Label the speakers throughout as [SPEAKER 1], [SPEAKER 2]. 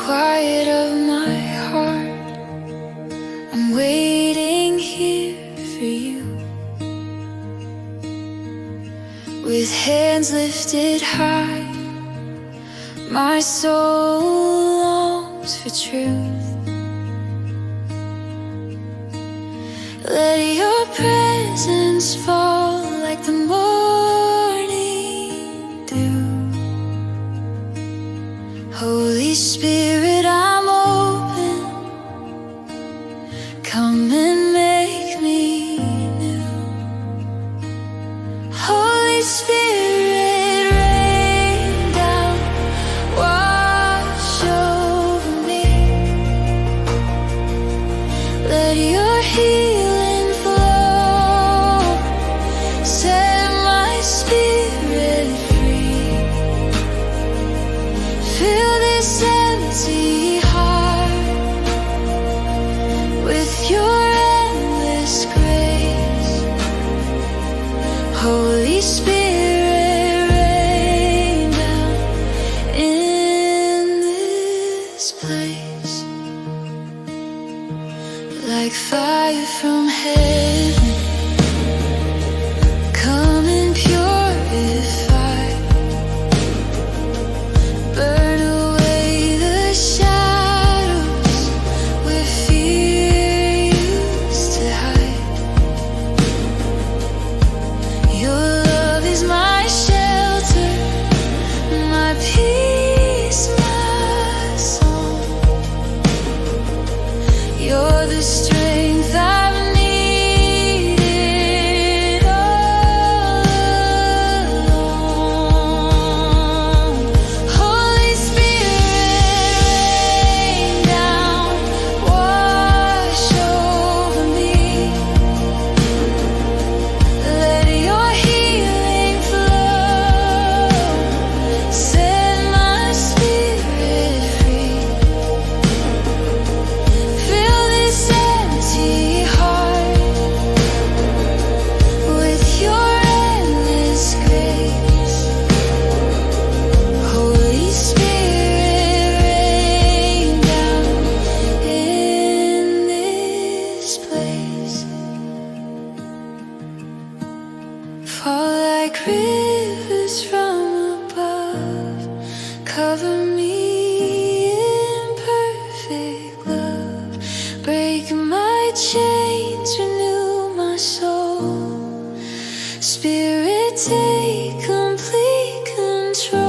[SPEAKER 1] quiet of my heart, I'm waiting here for you. With hands lifted high, my soul longs for truth. Let your presence fall like the morning dew. Holy Spirit, I'm open. Come and make me new. Holy Spirit, rain down, wash over me. Let your healing flow, set my spirit free. Fill this empty heart with your endless grace. Holy Spirit, rain down in this place. Like fire from heaven, come and purify. Burn away the shadows where fear used to hide. Your love is my shelter, my peace, my song. You're the strength I've needed all along. Holy Spirit, rain down, wash over me. Let your healing flow, set my spirit free. Fill this empty heart with your endless grace. Holy Spirit, rain down in this place. Fall like rivers from above, cover me in perfect love. Break my chains, renew my soul. Spirit, take complete control.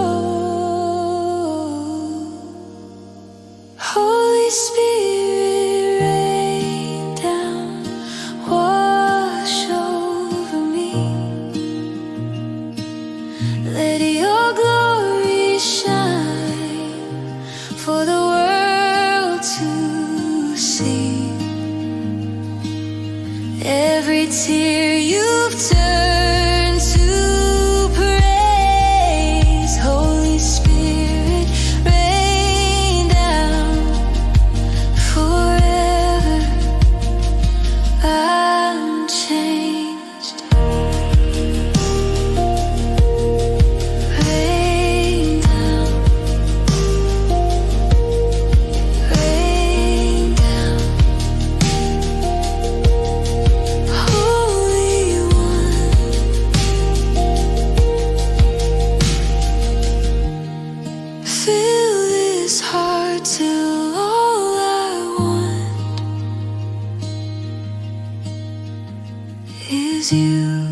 [SPEAKER 1] Holy Spirit, rain down, wash over me. Let your glory shine for the world to see. Every tear you've turned to praise. Holy Spirit, rain down forever. I'm changed. Rain down, rain down. Holy One, fill this heart till all I want is you.